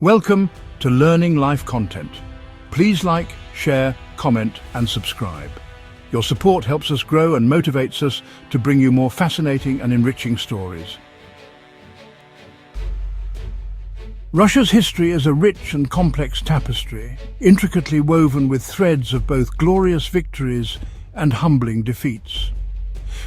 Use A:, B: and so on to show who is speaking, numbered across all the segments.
A: Welcome to Learning Life Content. Please like, share, comment and subscribe. Your support helps us grow and motivates us to bring you more fascinating and enriching stories. Russia's history is a rich and complex tapestry, intricately woven with threads of both glorious victories and humbling defeats.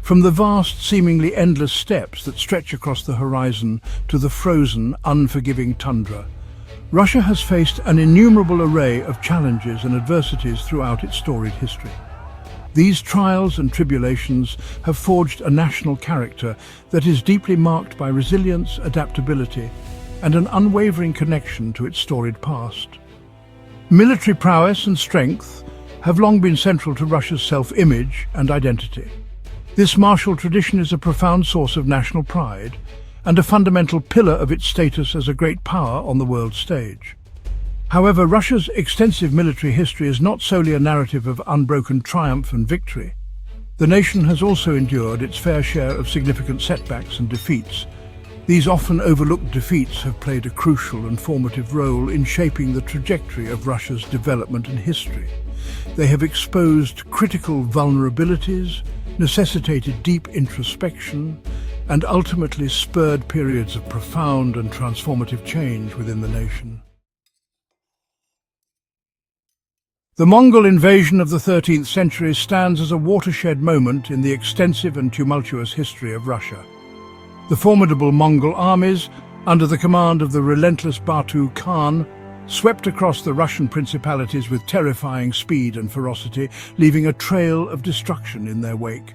A: From the vast, seemingly endless steppes that stretch across the horizon to the frozen, unforgiving tundra, Russia has faced an innumerable array of challenges and adversities throughout its storied history. These trials and tribulations have forged a national character that is deeply marked by resilience, adaptability, and an unwavering connection to its storied past. Military prowess and strength have long been central to Russia's self-image and identity. This martial tradition is a profound source of national pride and a fundamental pillar of its status as a great power on the world stage. However, Russia's extensive military history is not solely a narrative of unbroken triumph and victory. The nation has also endured its fair share of significant setbacks and defeats. These often overlooked defeats have played a crucial and formative role in shaping the trajectory of Russia's development and history. They have exposed critical vulnerabilities, necessitated deep introspection, and ultimately spurred periods of profound and transformative change within the nation. The Mongol invasion of the 13th century stands as a watershed moment in the extensive and tumultuous history of Russia. The formidable Mongol armies, under the command of the relentless Batu Khan, swept across the Russian principalities with terrifying speed and ferocity, leaving a trail of destruction in their wake.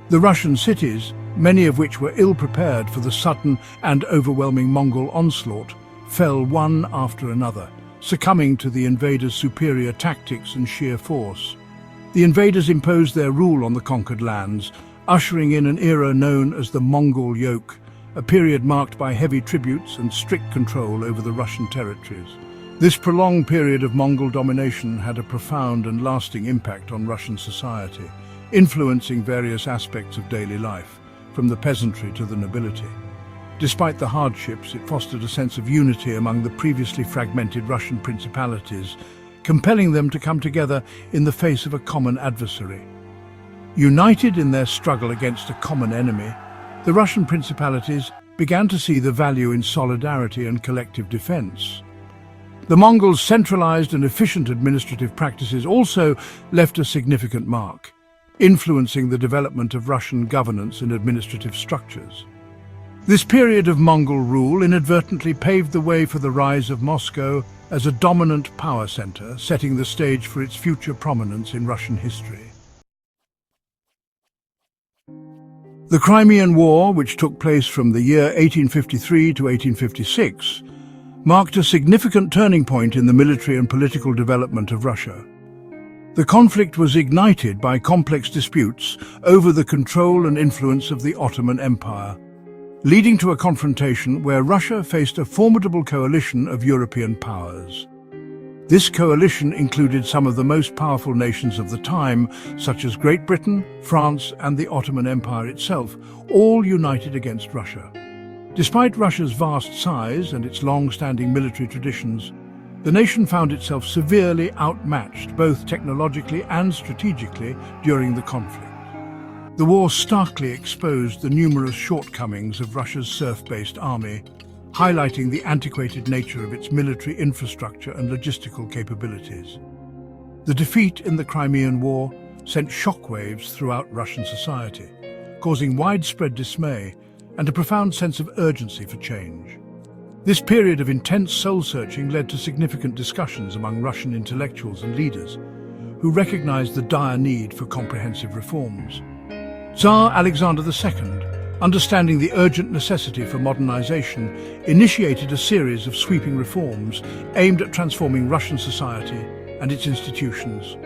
A: The Russian cities, many of which were ill-prepared for the sudden and overwhelming Mongol onslaught, fell one after another, succumbing to the invaders' superior tactics and sheer force. The invaders imposed their rule on the conquered lands, ushering in an era known as the Mongol Yoke, a period marked by heavy tributes and strict control over the Russian territories. This prolonged period of Mongol domination had a profound and lasting impact on Russian society, influencing various aspects of daily life, from the peasantry to the nobility. Despite the hardships, it fostered a sense of unity among the previously fragmented Russian principalities, compelling them to come together in the face of a common adversary. United in their struggle against a common enemy, the Russian principalities began to see the value in solidarity and collective defense. The Mongols' centralized and efficient administrative practices also left a significant mark, influencing the development of Russian governance and administrative structures. This period of Mongol rule inadvertently paved the way for the rise of Moscow as a dominant power center, setting the stage for its future prominence in Russian history. The Crimean War, which took place from the year 1853 to 1856, marked a significant turning point in the military and political development of Russia. The conflict was ignited by complex disputes over the control and influence of the Ottoman Empire, leading to a confrontation where Russia faced a formidable coalition of European powers. This coalition included some of the most powerful nations of the time, such as Great Britain, France, and the Ottoman Empire itself, all united against Russia. Despite Russia's vast size and its long-standing military traditions, the nation found itself severely outmatched both technologically and strategically during the conflict. The war starkly exposed the numerous shortcomings of Russia's serf-based army, highlighting the antiquated nature of its military infrastructure and logistical capabilities. The defeat in the Crimean War sent shockwaves throughout Russian society, causing widespread dismay and a profound sense of urgency for change. This period of intense soul-searching led to significant discussions among Russian intellectuals and leaders, who recognized the dire need for comprehensive reforms. Tsar Alexander II, understanding the urgent necessity for modernization, initiated a series of sweeping reforms aimed at transforming Russian society and its institutions.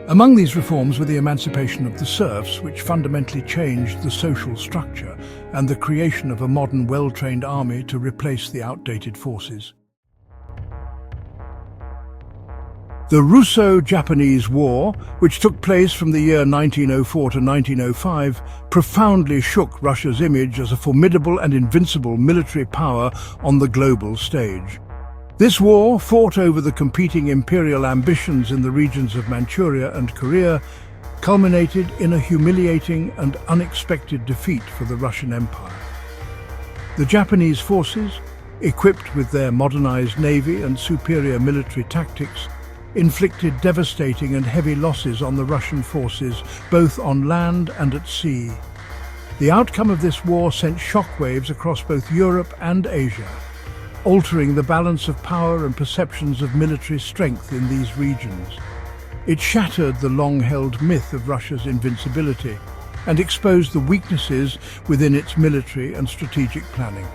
A: Among these reforms were the emancipation of the serfs, which fundamentally changed the social structure, and the creation of a modern, well-trained army to replace the outdated forces. The Russo-Japanese War, which took place from the year 1904 to 1905, profoundly shook Russia's image as a formidable and invincible military power on the global stage. This war, fought over the competing imperial ambitions in the regions of Manchuria and Korea, culminated in a humiliating and unexpected defeat for the Russian Empire. The Japanese forces, equipped with their modernized navy and superior military tactics, inflicted devastating and heavy losses on the Russian forces, both on land and at sea. The outcome of this war sent shockwaves across both Europe and Asia, altering the balance of power and perceptions of military strength in these regions. It shattered the long-held myth of Russia's invincibility and exposed the weaknesses within its military and strategic planning.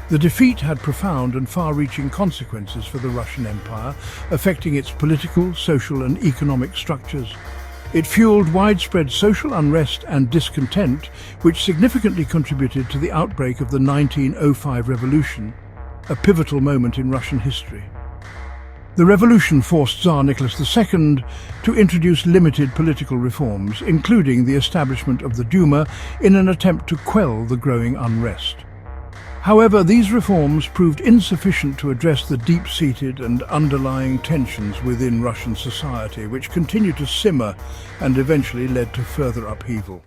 A: The defeat had profound and far-reaching consequences for the Russian Empire, affecting its political, social and economic structures. It fueled widespread social unrest and discontent, which significantly contributed to the outbreak of the 1905 revolution, a pivotal moment in Russian history. The revolution forced Tsar Nicholas II to introduce limited political reforms, including the establishment of the Duma, in an attempt to quell the growing unrest. However, these reforms proved insufficient to address the deep-seated and underlying tensions within Russian society, which continued to simmer and eventually led to further upheaval.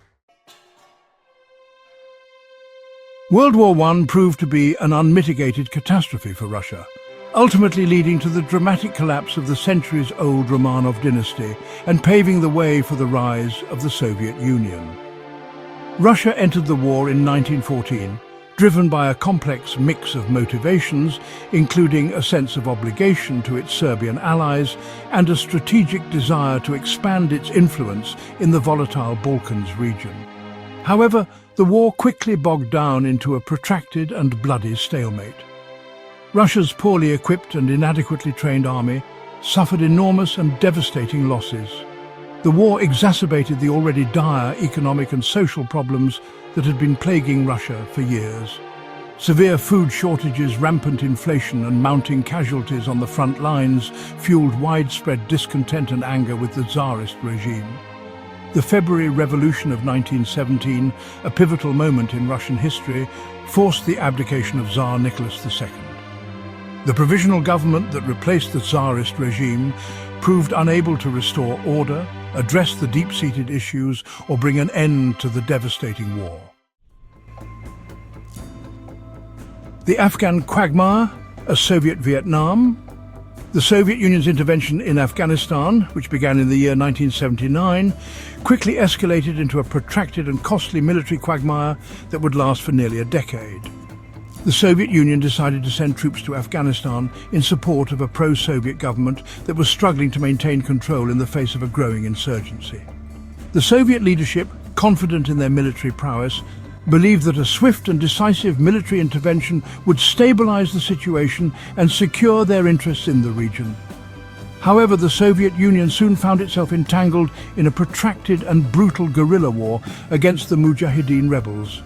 A: World War I proved to be an unmitigated catastrophe for Russia, ultimately leading to the dramatic collapse of the centuries-old Romanov dynasty and paving the way for the rise of the Soviet Union. Russia entered the war in 1914, driven by a complex mix of motivations, including a sense of obligation to its Serbian allies and a strategic desire to expand its influence in the volatile Balkans region. However, the war quickly bogged down into a protracted and bloody stalemate. Russia's poorly equipped and inadequately trained army suffered enormous and devastating losses. The war exacerbated the already dire economic and social problems that had been plaguing Russia for years. Severe food shortages, rampant inflation and mounting casualties on the front lines fueled widespread discontent and anger with the Tsarist regime. The February Revolution of 1917, a pivotal moment in Russian history, forced the abdication of Tsar Nicholas II. The provisional government that replaced the Tsarist regime proved unable to restore order, address the deep-seated issues, or bring an end to the devastating war. The Afghan quagmire, a Soviet Vietnam. The Soviet Union's intervention in Afghanistan, which began in the year 1979, quickly escalated into a protracted and costly military quagmire that would last for nearly a decade. The Soviet Union decided to send troops to Afghanistan in support of a pro-Soviet government that was struggling to maintain control in the face of a growing insurgency. The Soviet leadership, confident in their military prowess, believed that a swift and decisive military intervention would stabilize the situation and secure their interests in the region. However, the Soviet Union soon found itself entangled in a protracted and brutal guerrilla war against the Mujahideen rebels,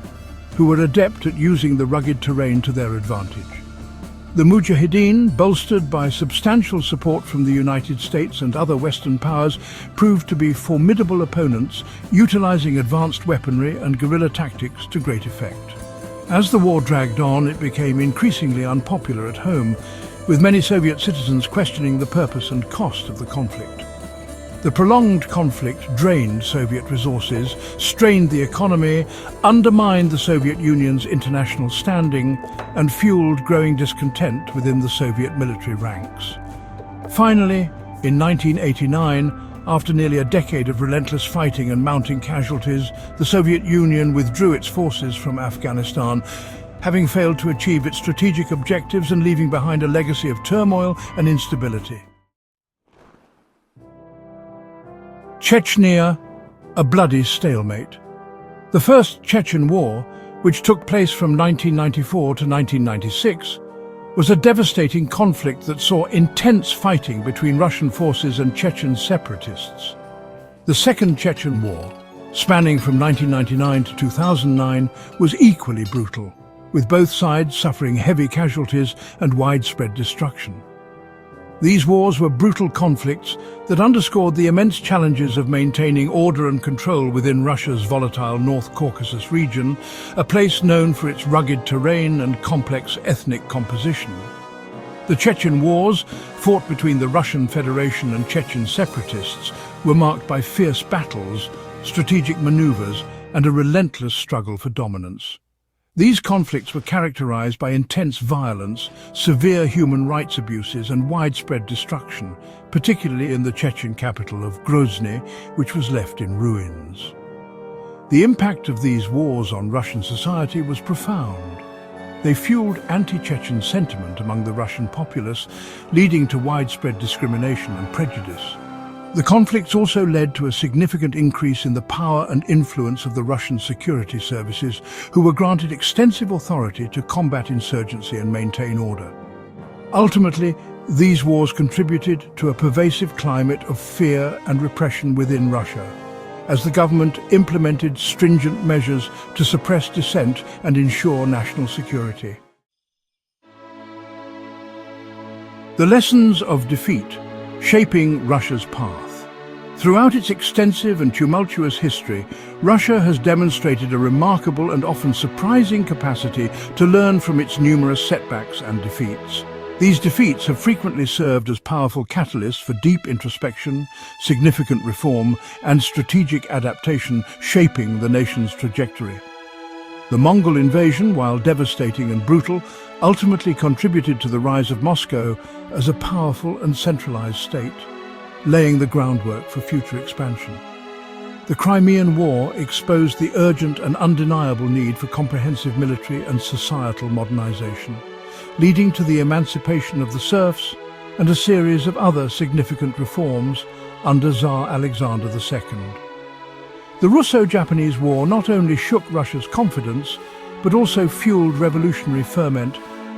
A: who were adept at using the rugged terrain to their advantage. The Mujahideen, bolstered by substantial support from the United States and other Western powers, proved to be formidable opponents, utilizing advanced weaponry and guerrilla tactics to great effect. As the war dragged on, it became increasingly unpopular at home, with many Soviet citizens questioning the purpose and cost of the conflict. The prolonged conflict drained Soviet resources, strained the economy, undermined the Soviet Union's international standing, and fueled growing discontent within the Soviet military ranks. Finally, in 1989, after nearly a decade of relentless fighting and mounting casualties, the Soviet Union withdrew its forces from Afghanistan, having failed to achieve its strategic objectives and leaving behind a legacy of turmoil and instability. Chechnya, a bloody stalemate. The First Chechen War, which took place from 1994 to 1996, was a devastating conflict that saw intense fighting between Russian forces and Chechen separatists. The Second Chechen War, spanning from 1999 to 2009, was equally brutal, with both sides suffering heavy casualties and widespread destruction. These wars were brutal conflicts that underscored the immense challenges of maintaining order and control within Russia's volatile North Caucasus region, a place known for its rugged terrain and complex ethnic composition. The Chechen Wars, fought between the Russian Federation and Chechen separatists, were marked by fierce battles, strategic maneuvers, and a relentless struggle for dominance. These conflicts were characterized by intense violence, severe human rights abuses, and widespread destruction, particularly in the Chechen capital of Grozny, which was left in ruins. The impact of these wars on Russian society was profound. They fueled anti-Chechen sentiment among the Russian populace, leading to widespread discrimination and prejudice. The conflicts also led to a significant increase in the power and influence of the Russian security services, who were granted extensive authority to combat insurgency and maintain order. Ultimately, these wars contributed to a pervasive climate of fear and repression within Russia, as the government implemented stringent measures to suppress dissent and ensure national security. The lessons of defeat, shaping Russia's path. Throughout its extensive and tumultuous history, Russia has demonstrated a remarkable and often surprising capacity to learn from its numerous setbacks and defeats. These defeats have frequently served as powerful catalysts for deep introspection, significant reform, and strategic adaptation, shaping the nation's trajectory. The Mongol invasion, while devastating and brutal, ultimately contributed to the rise of Moscow as a powerful and centralized state, laying the groundwork for future expansion. The Crimean War exposed the urgent and undeniable need for comprehensive military and societal modernization, leading to the emancipation of the serfs and a series of other significant reforms under Tsar Alexander II. The Russo-Japanese War not only shook Russia's confidence, but also fueled revolutionary ferment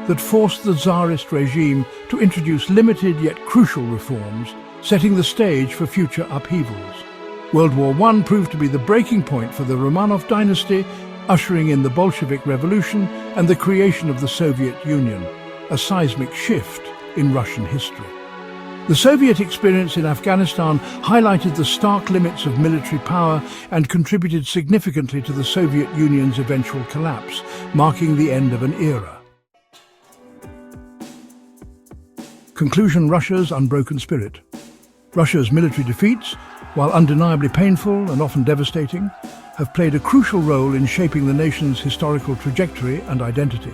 A: that forced the Tsarist regime to introduce limited yet crucial reforms, setting the stage for future upheavals. World War I proved to be the breaking point for the Romanov dynasty, ushering in the Bolshevik Revolution and the creation of the Soviet Union, a seismic shift in Russian history. The Soviet experience in Afghanistan highlighted the stark limits of military power and contributed significantly to the Soviet Union's eventual collapse, marking the end of an era. Conclusion: Russia's unbroken spirit. Russia's military defeats, while undeniably painful and often devastating, have played a crucial role in shaping the nation's historical trajectory and identity.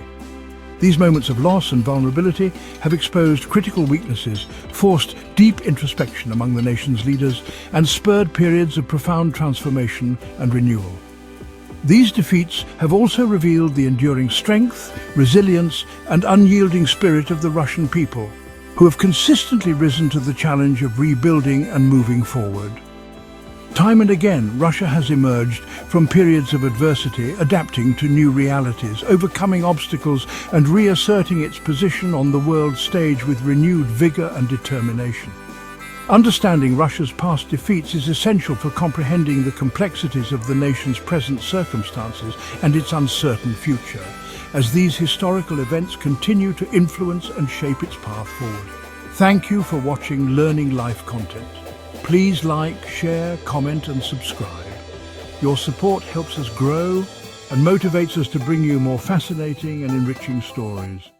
A: These moments of loss and vulnerability have exposed critical weaknesses, forced deep introspection among the nation's leaders, and spurred periods of profound transformation and renewal. These defeats have also revealed the enduring strength, resilience, and unyielding spirit of the Russian people, who have consistently risen to the challenge of rebuilding and moving forward. Time and again, Russia has emerged from periods of adversity, adapting to new realities, overcoming obstacles, and reasserting its position on the world stage with renewed vigor and determination. Understanding Russia's past defeats is essential for comprehending the complexities of the nation's present circumstances and its uncertain future, as these historical events continue to influence and shape its path forward. Thank you for watching Learning Life content. Please like, share, comment, and subscribe. Your support helps us grow and motivates us to bring you more fascinating and enriching stories.